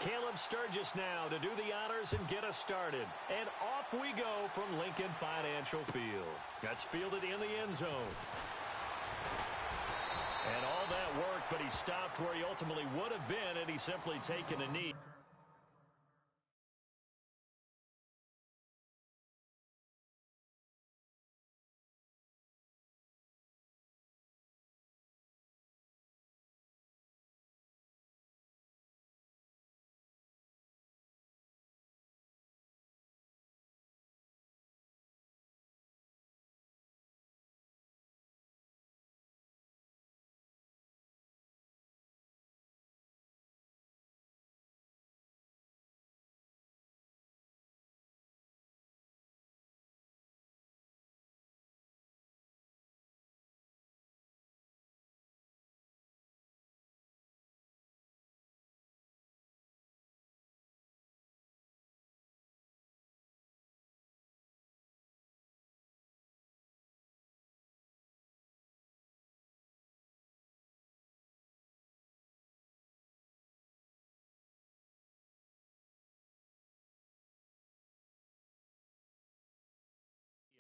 Caleb Sturgis now to do the honors and get us started. And off we go from Lincoln Financial Field. That's fielded in the end zone. And all that work, but he stopped where he ultimately would have been had he simply taken a knee.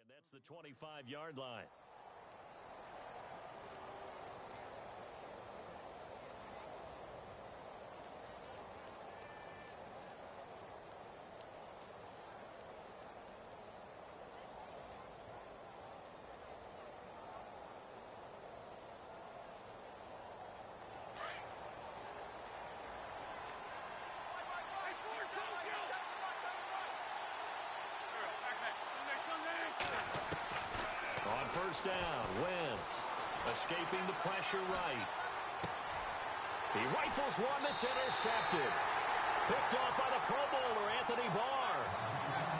And that's the 25-yard line. On first down, Wentz escaping the pressure right. He rifles one that's intercepted. Picked off by the Pro Bowler, Anthony Barr.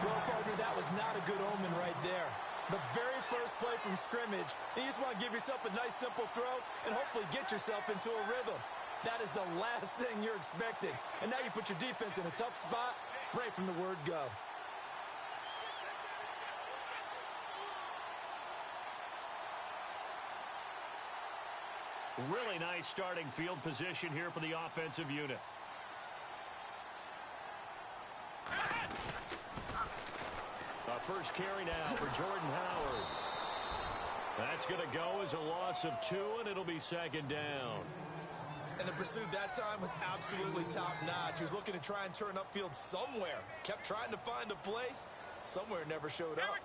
Well, partner, that was not a good omen right there. The very first play from scrimmage, you just want to give yourself a nice, simple throw and hopefully get yourself into a rhythm. That is the last thing you're expecting. And now you put your defense in a tough spot right from the word go. Really nice starting field position here for the offensive unit. A first carry now for Jordan Howard. That's going to go as a loss of 2, and it'll be second down. And the pursuit that time was absolutely top-notch. He was looking to try and turn upfield somewhere. Kept trying to find a place. Somewhere never showed up.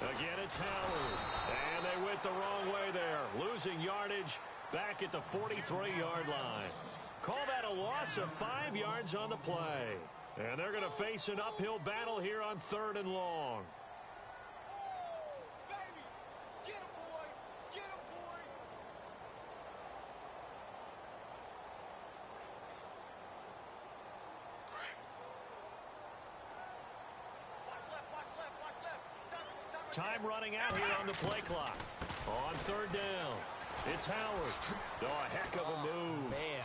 Again, it's Howard. And they went the wrong way there. Losing yardage back at the 43-yard line. Call that a loss of 5 yards on the play. And they're going to face an uphill battle here on 3rd and long. Time running out here on the play clock. On 3rd down, it's Howard. Oh, a heck of a move. Man.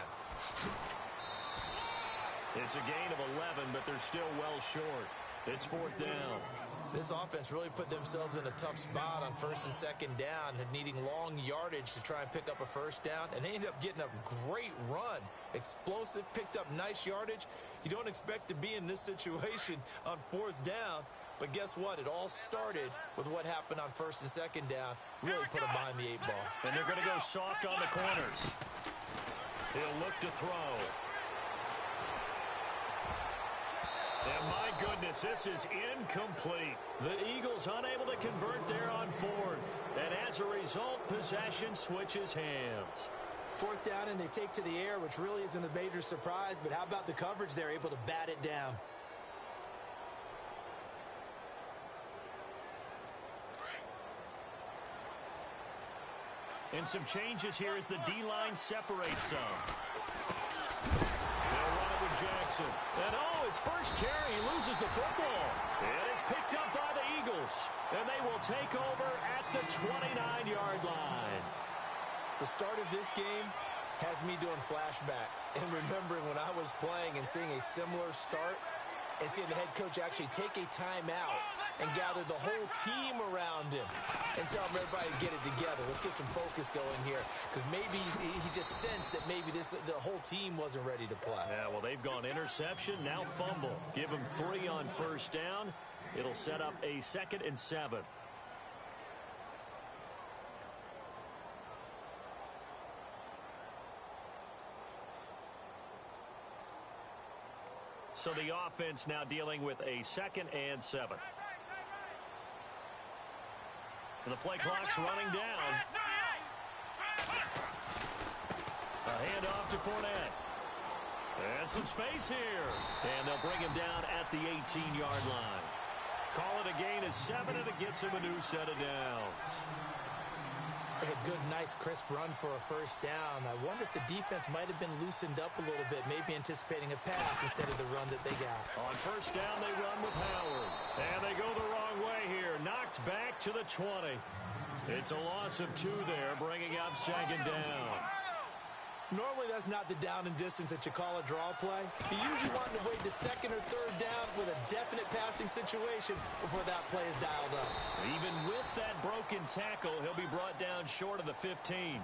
It's a gain of 11, but they're still well short. It's 4th down. This offense really put themselves in a tough spot on 1st and 2nd down, needing long yardage to try and pick up a first down, and they ended up getting a great run. Explosive, picked up nice yardage. You don't expect to be in this situation on 4th down, but guess what? It all started with what happened on 1st and 2nd down. Really put them behind the 8 ball. And they're going to go soft on the corners. He'll look to throw. And my goodness, this is incomplete. The Eagles unable to convert there on 4th. And as a result, possession switches hands. 4th down and they take to the air, which really isn't a major surprise. But how about the coverage? They're able to bat it down. And some changes here as the D-line separates some. Jackson. And his first carry, he loses the football. It is picked up by the Eagles. And they will take over at the 29-yard line. The start of this game has me doing flashbacks and remembering when I was playing and seeing a similar start and seeing the head coach actually take a timeout and gathered the whole team around him and tell everybody to get it together. Let's get some focus going here, because maybe he just sensed that maybe the whole team wasn't ready to play. Yeah, well, they've gone interception, now fumble. Give him 3 on first down. It'll set up a 2nd and 7. So the offense now dealing with a 2nd and 7. And the play clock's running down. A handoff to Fournette. And some space here. And they'll bring him down at the 18-yard line. Call it a gain of 7, and it gets him a new set of downs. That's a good, nice, crisp run for a first down. I wonder if the defense might have been loosened up a little bit, maybe anticipating a pass instead of the run that they got. On first down, they run with Howard. And they go the wrong way here. Knocked back to the 20. It's a loss of 2 there, bringing up 2nd down. Normally, that's not the down and distance that you call a draw play. You usually want to wait to 2nd or 3rd down with a definite passing situation before that play is dialed up. Even with that broken tackle, he'll be brought down short of the 15.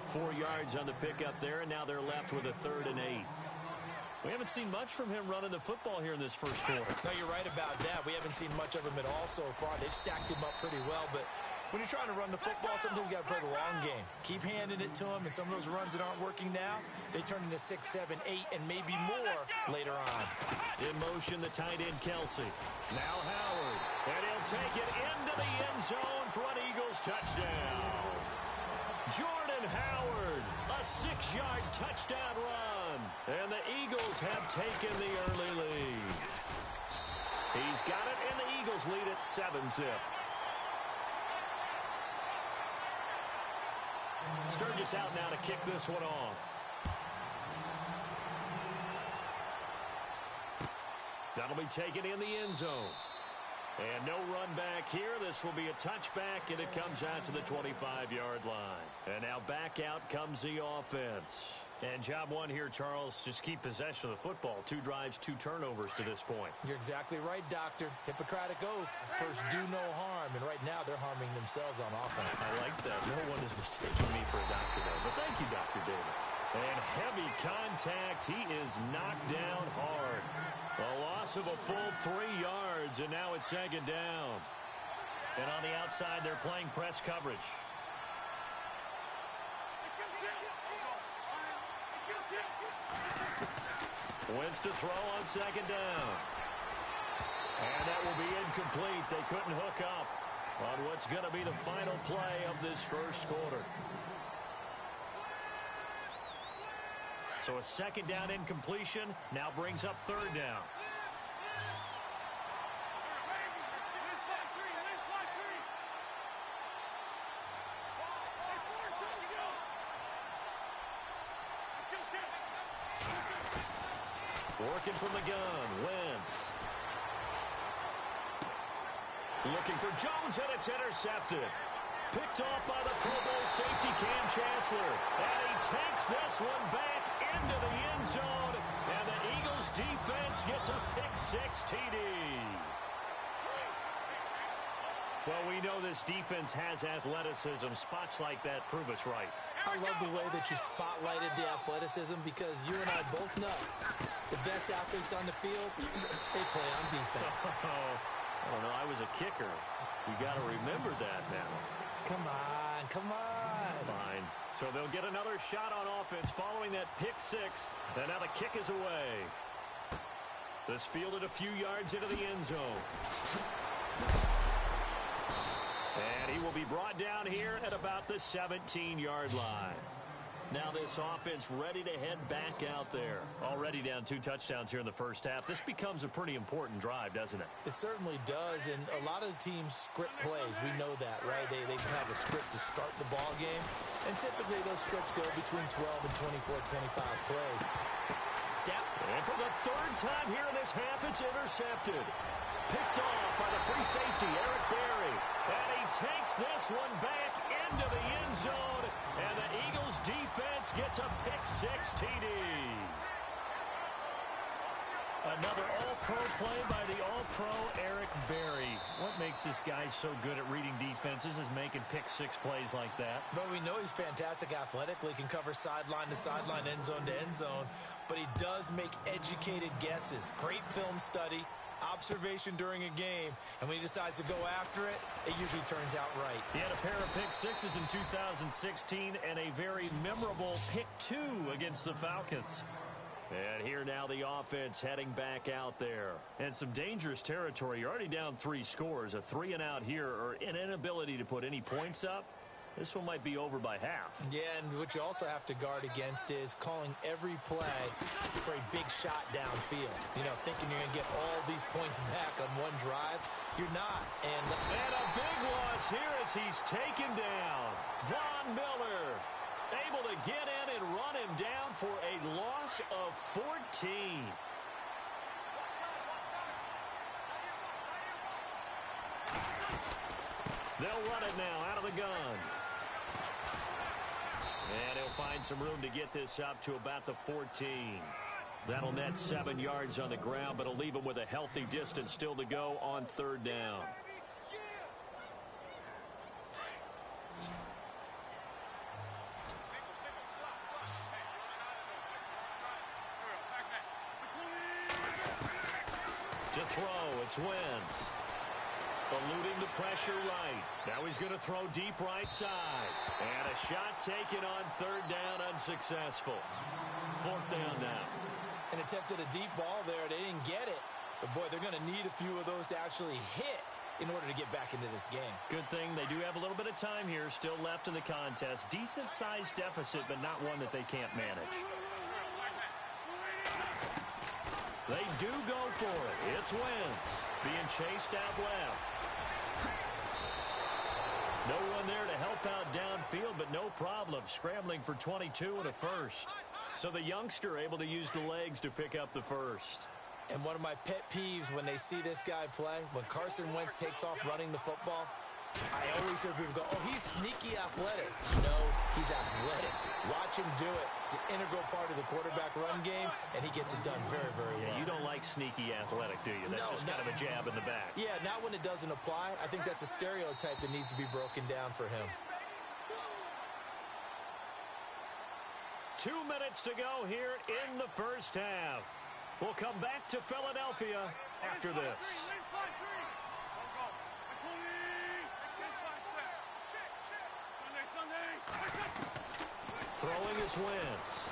4 yards on the pickup there, and now they're left with a 3rd and 8. We haven't seen much from him running the football here in this first quarter. No, you're right about that. We haven't seen much of him at all so far. They've stacked him up pretty well, but when you're trying to run the football, sometimes you got to play the long game. Keep handing it to him, and some of those runs that aren't working now, they turn into 6, 7, 8, and maybe more later on. In motion, the tight end, Kelsey. Now Howard, and he'll take it into the end zone for an Eagles touchdown. Jordan Howard, a 6-yard touchdown run, and the Eagles have taken the early lead. He's got it, and the Eagles lead at 7-zip. Sturgis out now to kick this one off. That'll be taken in the end zone. And no run back here. This will be a touchback, and it comes out to the 25-yard line. And now back out comes the offense. And job one here, Charles, just keep possession of the football. 2 drives, 2 turnovers to this point. You're exactly right, Doctor. Hippocratic oath. First, do no harm. And right now, they're harming themselves on offense. I like that. No one is mistaking me for a doctor, though. But thank you, Dr. Davis. And heavy contact. He is knocked down hard. A loss of a full 3 yards, and now it's 2nd down. And on the outside, they're playing press coverage. Wentz to throw on 2nd down. And that will be incomplete. They couldn't hook up on what's going to be the final play of this first quarter. So a 2nd down incompletion now brings up 3rd down. Working from the gun, Wentz. Looking for Jones, and it's intercepted. Picked off by the Pro Bowl safety Cam Chancellor. And he takes this one back into the end zone. And the Eagles defense gets a pick-6 TD. Well, we know this defense has athleticism. Spots like that prove us right. I love the way that you spotlighted the athleticism, because you and I both know the best athletes on the field, they play on defense. I don't know. I was a kicker. You got to remember that now. Come on, come on. Fine. So they'll get another shot on offense following that pick-6. And now the kick is away. This fielded a few yards into the end zone. And he will be brought down here at about the 17-yard line. Now this offense ready to head back out there. Already down 2 touchdowns here in the first half. This becomes a pretty important drive, doesn't it? It certainly does, and a lot of the teams script plays. We know that, right? They have a script to start the ball game, and typically those scripts go between 12 and 24, 25 plays. And for the 3rd time here in this half, it's intercepted. Picked off by the free safety, Eric Berry. And he takes this one back into the end zone. And the Eagles defense gets a pick-6 TD. Another all-pro play by the all-pro Eric Berry. What makes this guy so good at reading defenses is making pick-six plays like that. But we know he's fantastic athletically, can cover sideline to sideline, end zone to end zone. But he does make educated guesses. Great film study, observation during a game. And when he decides to go after it, it usually turns out right. He had a pair of pick-sixes in 2016 and a very memorable pick-two against the Falcons. And here now the offense heading back out there. And some dangerous territory. You're already down 3 scores. A 3-and-out here or an inability to put any points up. This one might be over by half. Yeah, and what you also have to guard against is calling every play for a big shot downfield. You know, thinking you're going to get all these points back on one drive. You're not. And a big loss here as he's taken down. Von Miller able to get in and run him down for a loss of 14. They'll run it now out of the gun. And he'll find some room to get this up to about the 14. That'll net 7 yards on the ground, but it'll leave him with a healthy distance still to go on 3rd down. To throw, it's Wentz. Eluding the pressure right. Now he's going to throw deep right side. And a shot taken on 3rd down, unsuccessful. 4th down now. And attempted a deep ball there. They didn't get it. But, boy, they're going to need a few of those to actually hit in order to get back into this game. Good thing they do have a little bit of time here still left in the contest. Decent-sized deficit, but not one that they can't manage. They do go for it. It's Wentz being chased out left. No one there to help out downfield, but no problem. Scrambling for 22 and a first. So the youngster able to use the legs to pick up the first. And one of my pet peeves when they see this guy play, when Carson Wentz takes off running the football, I always hear people go, oh, he's sneaky athletic. No, he's athletic. Watch him do it. It's an integral part of the quarterback run game, and he gets it done very, very well. Yeah, you don't like sneaky athletic, do you? That's just kind of a jab in the back. Yeah, not when it doesn't apply. I think that's a stereotype that needs to be broken down for him. 2 minutes to go here in the first half. We'll come back to Philadelphia after this. Throwing is Wentz.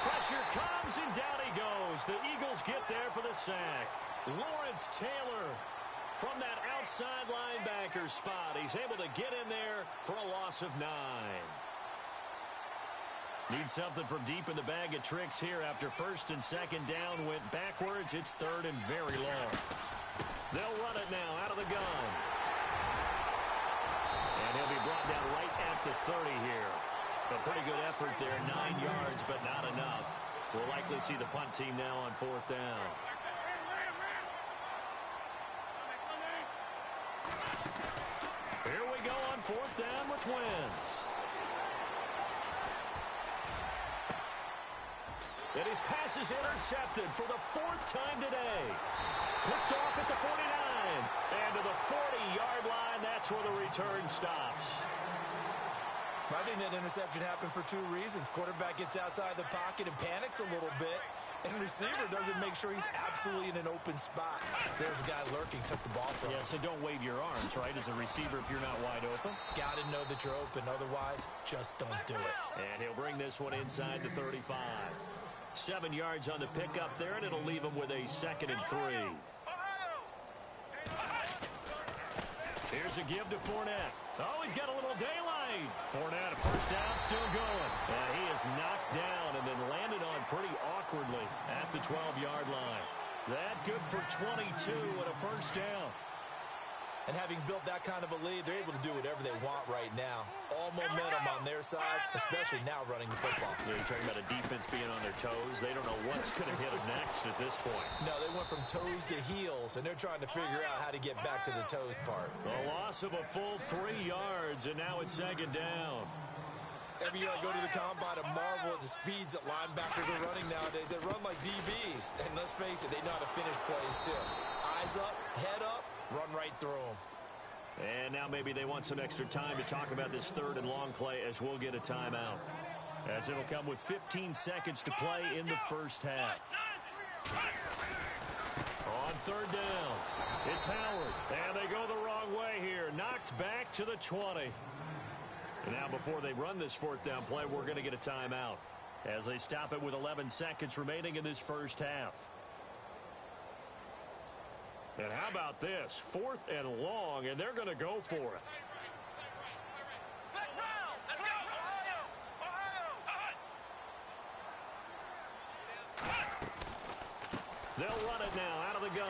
Pressure comes, and down he goes. The Eagles get there for the sack. Lawrence Taylor from that outside linebacker spot. He's able to get in there for a loss of 9. Need something from deep in the bag of tricks here after 1st and 2nd down went backwards. It's 3rd and very long. They'll run it now out of the gun. And he'll be brought down right at the 30 here. A pretty good effort there, 9 yards, but not enough. We'll likely see the punt team now on 4th down. Here we go on 4th down with Wentz. And his pass is intercepted for the 4th time today. Picked off at the 49. And to the 40-yard line, that's where the return stops. I think that interception happened for 2 reasons. Quarterback gets outside the pocket and panics a little bit. And receiver doesn't make sure he's absolutely in an open spot. So there's a guy lurking, took the ball from him. Yeah, so don't wave your arms, right, as a receiver if you're not wide open. Got to know that you're open. Otherwise, just don't do it. And he'll bring this one inside the 35. 7 yards on the pickup there, and it'll leave him with a 2nd and 3. Here's a give to Fournette. Oh, he's got a little daylight. Fournette, first down, still going. And he is knocked down and then landed on pretty awkwardly at the 12-yard line. That good for 22 and a first down. And having built that kind of a lead, they're able to do whatever they want right now. All momentum on their side, especially now running the football. Yeah, you're talking about a defense being on their toes. They don't know what's going to hit them next at this point. No, they went from toes to heels, and they're trying to figure out how to get back to the toes part. A loss of a full 3 yards, and now it's 2nd down. Every year I go to the combine and marvel at the speeds that linebackers are running nowadays. They run like DBs. And let's face it, they know how to finish plays too. Eyes up, head up, run right through them. And now maybe they want some extra time to talk about this third and long play as we'll get a timeout. As it'll come with 15 seconds to play in the first half. On third down, it's Howard. And they go the wrong way here. Knocked back to the 20. And now before they run this fourth down play, we're going to get a timeout as they stop it with 11 seconds remaining in this first half. And how about this? Fourth and long, and they're going to go for it. They'll run it now out of the gun.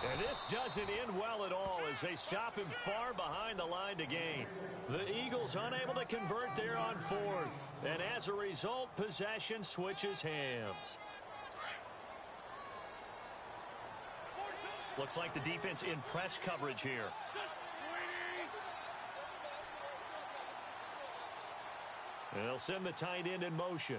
And this doesn't end well at all as they stop him far behind the line to gain. The Eagles unable to convert there on fourth. And as a result, possession switches hands. Looks like the defense in press coverage here. And they'll send the tight end in motion.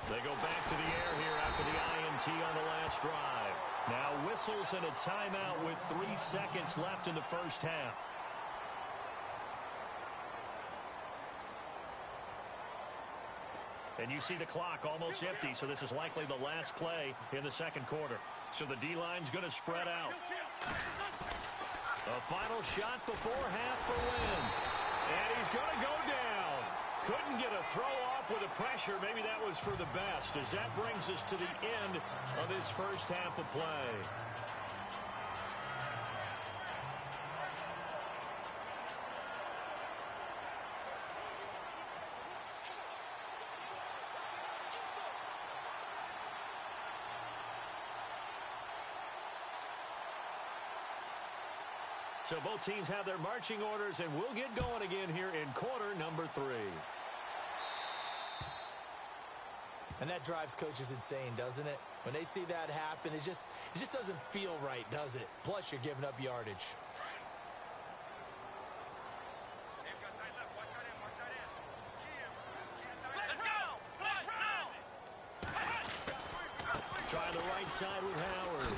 They go back to the air here after the INT on the last drive. Now whistles and a timeout with 3 seconds left in the first half. And you see the clock almost empty, so this is likely the last play in the second quarter. So the D-line's going to spread out. A final shot before half for Wentz. And he's going to go down. Couldn't get a throw off with the pressure. Maybe that was for the best, as that brings us to the end of this first half of play. So both teams have their marching orders, and we'll get going again here in quarter number 3. And that drives coaches insane, doesn't it? When they see that happen, it just doesn't feel right, does it? Plus, you're giving up yardage. Try the right side with Howard.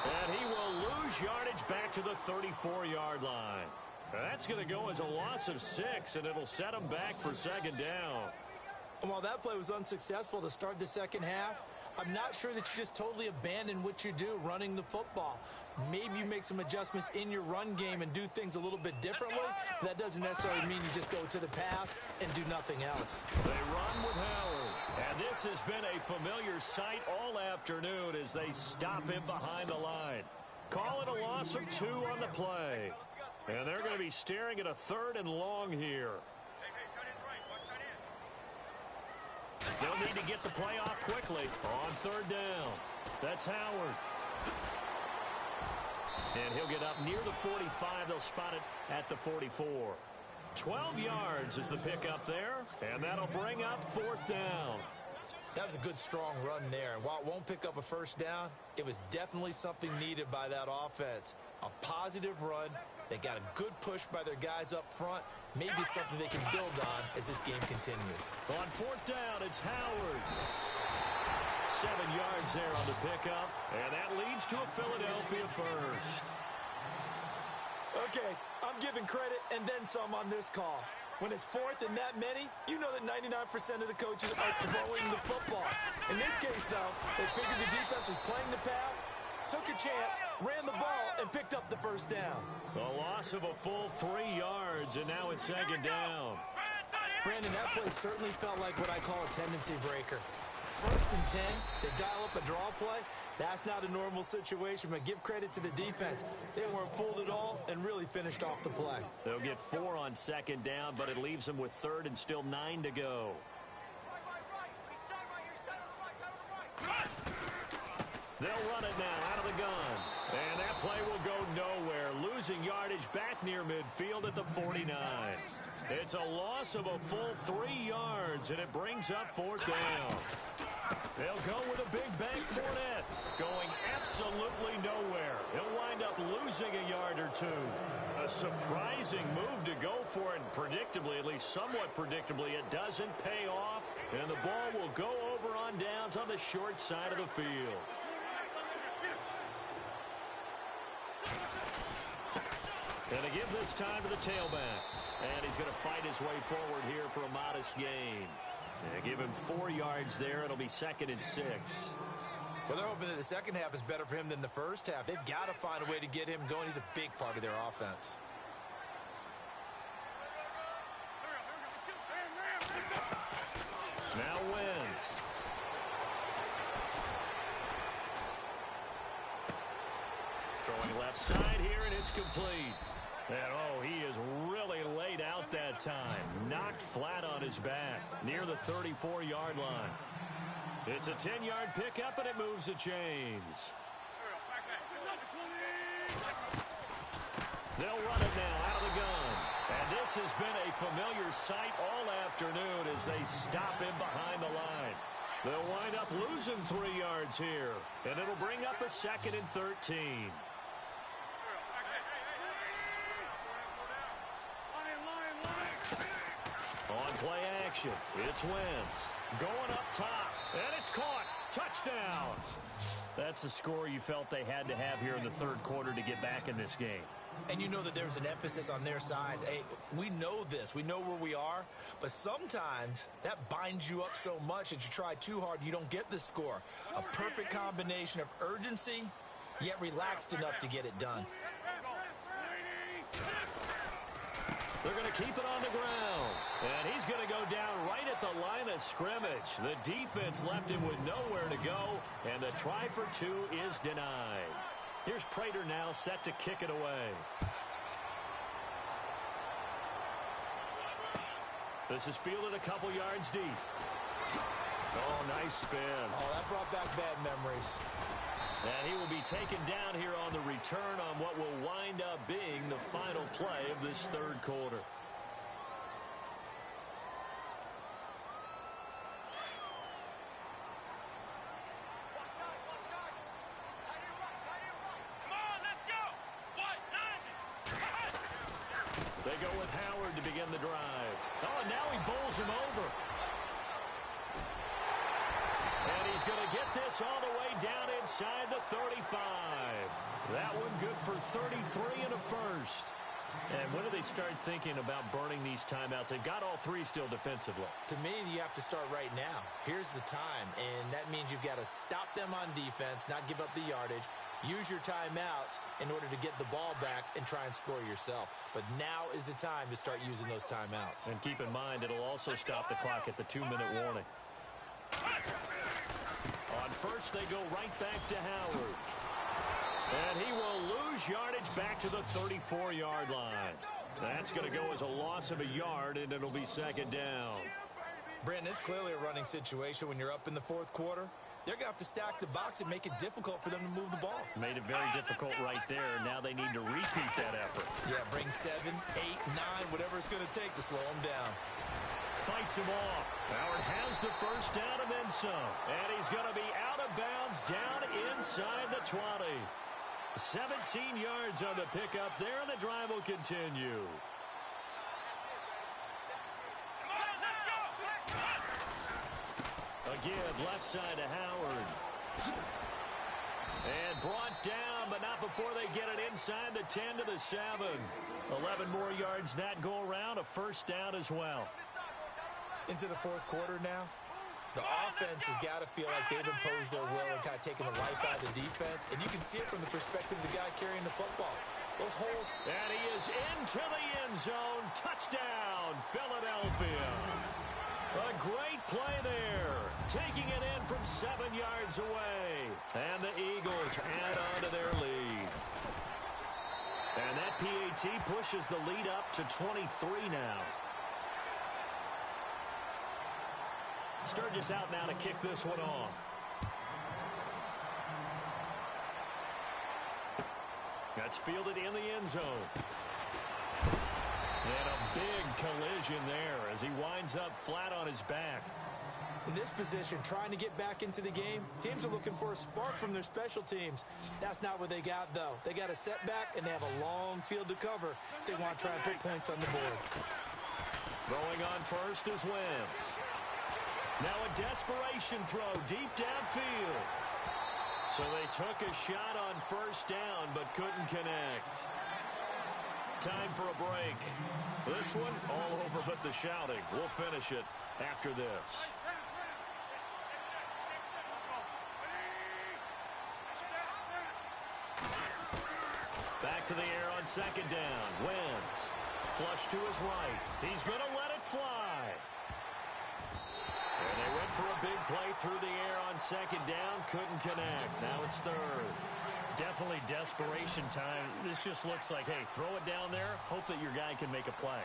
And he will lose yardage back to the 34-yard line. That's going to go as a loss of 6, and it'll set him back for second down. And while that play was unsuccessful to start the second half, I'm not sure that you just totally abandon what you do running the football. Maybe you make some adjustments in your run game and do things a little bit differently. That doesn't necessarily mean you just go to the pass and do nothing else. They run with Howard. And this has been a familiar sight all afternoon as they stop him behind the line. Call it a loss of 2 on the play. And they're going to be staring at a third and long here. They'll need to get the play off quickly on third down. That's Howard. And he'll get up near the 45. They'll spot it at the 44. 12 yards is the pickup there, and that'll bring up fourth down. That was a good, strong run there. And while it won't pick up a first down, it was definitely something needed by that offense. A positive run. They got a good push by their guys up front. Maybe something they can build on as this game continues. On fourth down, it's Howard. 7 yards there on the pickup, and that leads to a Philadelphia first. Okay, I'm giving credit and then some on this call. When it's fourth and that many, you know that 99% of the coaches are throwing the football. In this case, though, they figured the defense was playing the pass, took a chance, ran the ball, and picked up the first down. A loss of a full 3 yards, and now it's second down. Brandon, that play certainly felt like what I call a tendency breaker. First and 10, they dial up a draw play. That's not a normal situation, but give credit to the defense. They weren't fooled at all and really finished off the play. They'll get 4 on second down, but it leaves them with third and still 9 to go. They'll run it now out of the gun. And that play will go nowhere, losing yardage back near midfield at the 49. It's a loss of a full 3 yards, and it brings up fourth down. They'll go with a big bank for it. Going absolutely nowhere. He'll wind up losing a yard or two. A surprising move to go for it. And predictably, at least somewhat predictably, it doesn't pay off. And the ball will go over on downs on the short side of the field. And to give this time to the tailback. And he's going to fight his way forward here for a modest gain. And give him 4 yards there. It'll be 2nd and 6. Well, they're hoping that the second half is better for him than the first half. They've got to find a way to get him going. He's a big part of their offense. Now Wentz. Throwing left side here, and it's complete. And, oh, he is really laid out that time. Knocked flat on his back near the 34-yard line. It's a 10-yard pickup, and it moves the chains. They'll run it now out of the gun. And this has been a familiar sight all afternoon as they stop him behind the line. They'll wind up losing 3 yards here, and it'll bring up a 2nd and 13. On play action, it's Wentz. Going up top, and it's caught. Touchdown. That's the score you felt they had to have here in the third quarter to get back in this game. And you know that there's an emphasis on their side. Hey, we know this. We know where we are. But sometimes that binds you up so much that you try too hard, you don't get the score. A perfect combination of urgency, yet relaxed enough to get it done. They're going to keep it on the ground. And he's going to go down right at the line of scrimmage. The defense left him with nowhere to go. And the try for 2 is denied. Here's Prater now set to kick it away. This is fielded a couple yards deep. Oh, nice spin. Oh, that brought back bad memories. And he will be taken down here on the return on what will wind up being the final play of this third quarter. They go with Howard to begin the drive. Oh, and now he bowls him over. And he's going to get this all the way down inside the 35. That one good for 33 and a first. And when do they start thinking about burning these timeouts? They've got all 3 still defensively. To me, you have to start right now. Here's the time, and that means you've got to stop them on defense, not give up the yardage, use your timeouts in order to get the ball back and try and score yourself. But now is the time to start using those timeouts. And keep in mind, it'll also stop the clock at the 2-minute warning. On first, they go right back to Howard. And he will lose yardage back to the 34-yard line. That's going to go as a loss of a yard, and it'll be 2nd down. Brandon, it's clearly a running situation when you're up in the fourth quarter. They're going to have to stack the box and make it difficult for them to move the ball. Made it very difficult right there. Now they need to repeat that effort. Yeah, bring 7, 8, 9, whatever it's going to take to slow them down. Fights him off. Howard has the first down and then some. And he's going to be out of bounds down inside the 20. 17 yards on the pickup there, and the drive will continue. Again, left side to Howard. And brought down, but not before they get it inside the 10 to the 7. 11 more yards that go around, a first down as well. Into the fourth quarter now. The offense has got to feel like they've imposed their will and kind of taken the life out of the defense. And you can see it from the perspective of the guy carrying the football. Those holes. And he is into the end zone. Touchdown, Philadelphia. A great play there. Taking it in from 7 yards away. And the Eagles add on to their lead. And that PAT pushes the lead up to 23 now. Sturgis out now to kick this one off. That's fielded in the end zone. And a big collision there as he winds up flat on his back. In this position, trying to get back into the game, teams are looking for a spark from their special teams. That's not what they got, though. They got a setback, and they have a long field to cover if they want to try and put points on the board. Throwing on first is Wentz. Now a desperation throw deep downfield. So they took a shot on first down, but couldn't connect. Time for a break. This one, all over but the shouting. We'll finish it after this. Back to the air on second down. Wentz. Flush to his right. He's going to let it fly. And they went for a big play through the air on second down. Couldn't connect. Now it's third. Definitely desperation time. This just looks like, hey, throw it down there. Hope that your guy can make a play.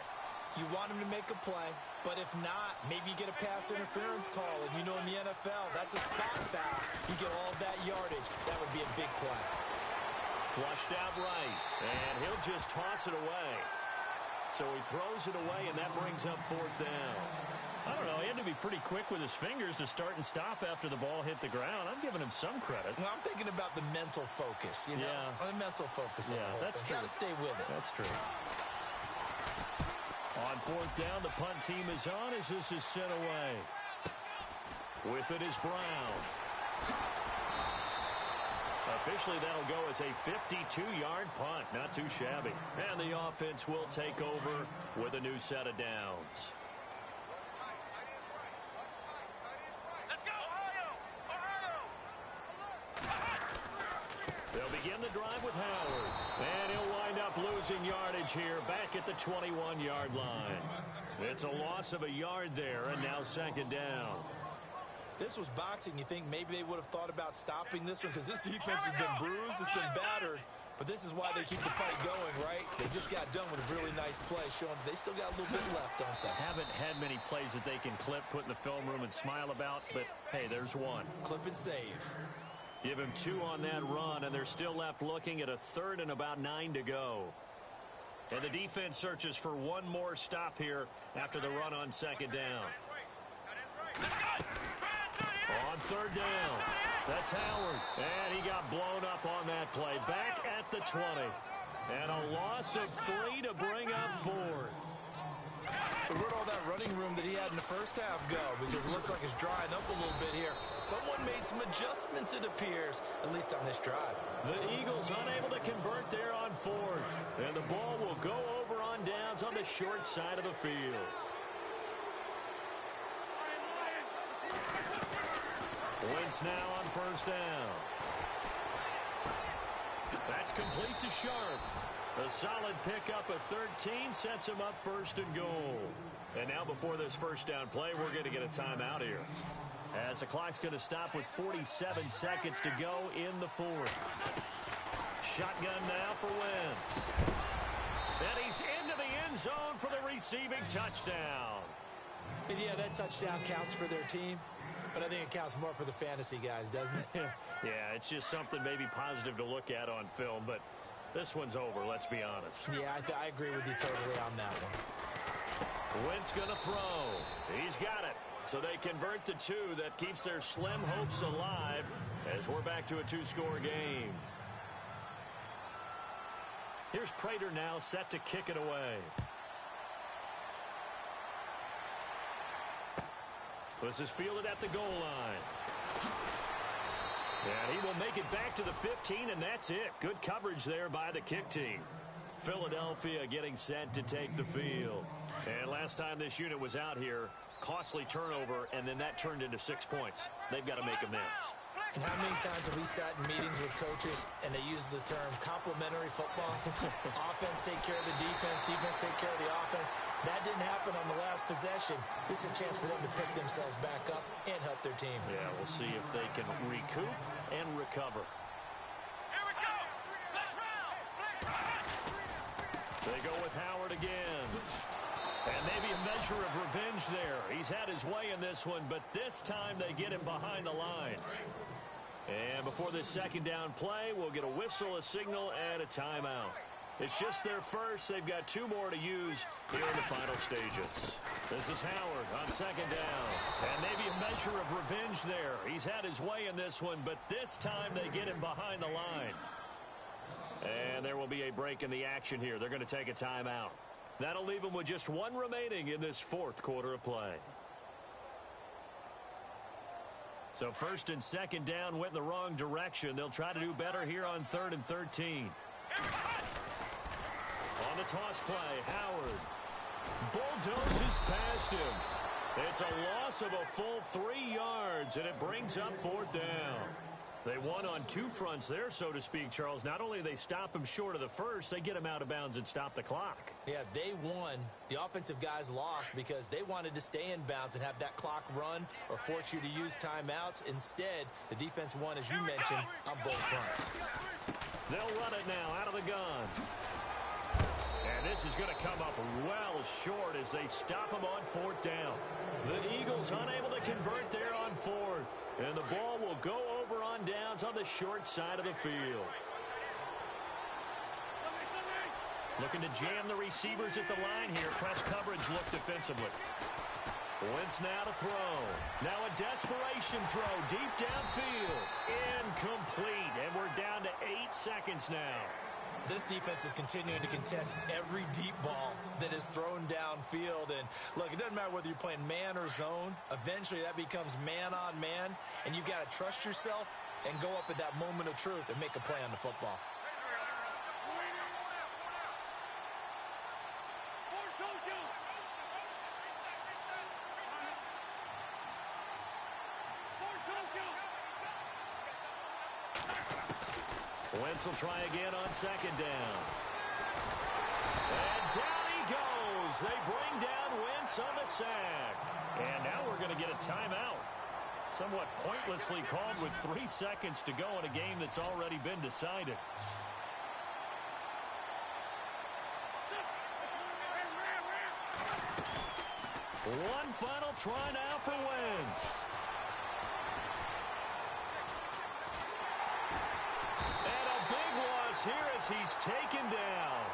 You want him to make a play, but if not, maybe you get a pass interference call. And you know in the NFL, that's a spot foul. You get all that yardage. That would be a big play. Flushed out right, and he'll just toss it away. So he throws it away, and that brings up fourth down. I don't know. He had to be pretty quick with his fingers to start and stop after the ball hit the ground. I'm giving him some credit. Well, I'm thinking about the mental focus, you know? Yeah. The mental focus. Yeah, that's true. Got to stay with it. That's true. On fourth down, the punt team is on as this is sent away. With it is Brown. Officially, that'll go as a 52-yard punt. Not too shabby. And the offense will take over with a new set of downs. They'll begin the drive with Howard. And he'll wind up losing yardage here back at the 21-yard line. It's a loss of a yard there, and now second down. If this was boxing, you think maybe they would have thought about stopping this one because this defense has been bruised, it's been battered. But this is why they keep the fight going, right? They just got done with a really nice play, showing they still got a little bit left, don't they? Haven't had many plays that they can clip, put in the film room, and smile about, but, hey, there's one. Clip and save. Give him 2 on that run, and they're still left looking at a third and about 9 to go. And the defense searches for one more stop here after the run on second down. On third down, that's Howard. And he got blown up on that play. Back at the 20. And a loss of 3 to bring up fourth. So where'd all that running room that he had in the first half go? Because it looks like it's drying up a little bit here. Someone made some adjustments, it appears, at least on this drive. The Eagles unable to convert there on fourth. And the ball will go over on downs on the short side of the field. Wentz now on first down. That's complete to Sharp. A solid pickup of 13 sets him up first and goal. And now before this first down play, we're going to get a timeout here, as the clock's going to stop with 47 seconds to go in the fourth. Shotgun now for Wentz. And he's into the end zone for the receiving touchdown. And yeah, that touchdown counts for their team. But I think it counts more for the fantasy guys, doesn't it? Yeah, it's just something maybe positive to look at on film, but this one's over, let's be honest. Yeah, I agree with you totally on that one. Wentz going to throw. He's got it. So they convert the 2. That keeps their slim hopes alive as we're back to a 2-score game. Here's Prater now set to kick it away. This is fielded at the goal line. And he will make it back to the 15, and that's it. Good coverage there by the kick team. Philadelphia getting set to take the field. And last time this unit was out here, costly turnover, and then that turned into 6 points. They've got to make amends. And how many times have we sat in meetings with coaches and they use the term complementary football? Offense take care of the defense, defense take care of the offense. That didn't happen on the last possession. This is a chance for them to pick themselves back up and help their team. Yeah, we'll see if they can recoup and recover. Here we go! Let's round! They go with Howard again. And maybe a measure of revenge there. He's had his way in this one, but this time they get him behind the line. And before this second down play, we'll get a whistle, a signal, and a timeout. It's just their first. They've got 2 more to use here in the final stages. This is Howard on second down. And maybe a measure of revenge there. He's had his way in this one, but this time they get him behind the line. And there will be a break in the action here. They're going to take a timeout. That'll leave them with just 1 remaining in this 4th quarter of play. So 1st and 2nd down went in the wrong direction. They'll try to do better here on 3rd and 13. On the toss play, Howard bulldozes past him. It's a loss of a full 3 yards, and it brings up 4th down. They won on 2 fronts there, so to speak, Charles. Not only do they stop him short of the first, they get him out of bounds and stop the clock. Yeah, they won. The offensive guys lost because they wanted to stay in bounds and have that clock run or force you to use timeouts. Instead, the defense won, as you mentioned, on both fronts. They'll run it now out of the gun. And this is going to come up well short as they stop him on 4th down. The Eagles unable to convert there on 4th. And the ball will go over on downs on the short side of the field. Looking to jam the receivers at the line here. Press coverage look defensively. Wentz now to throw. Now a desperation throw deep downfield. Incomplete. And we're down to 8 seconds now. This defense is continuing to contest every deep ball that is thrown downfield. And, look, it doesn't matter whether you're playing man or zone. Eventually, that becomes man-on-man, and you've got to trust yourself and go up at that moment of truth and make a play on the football. Wentz will try again on 2nd down. And down he goes. They bring down Wentz on the sack. And now we're going to get a timeout. Somewhat pointlessly called with 3 seconds to go in a game that's already been decided. One final try now for Wentz. And a big loss here as he's taken down.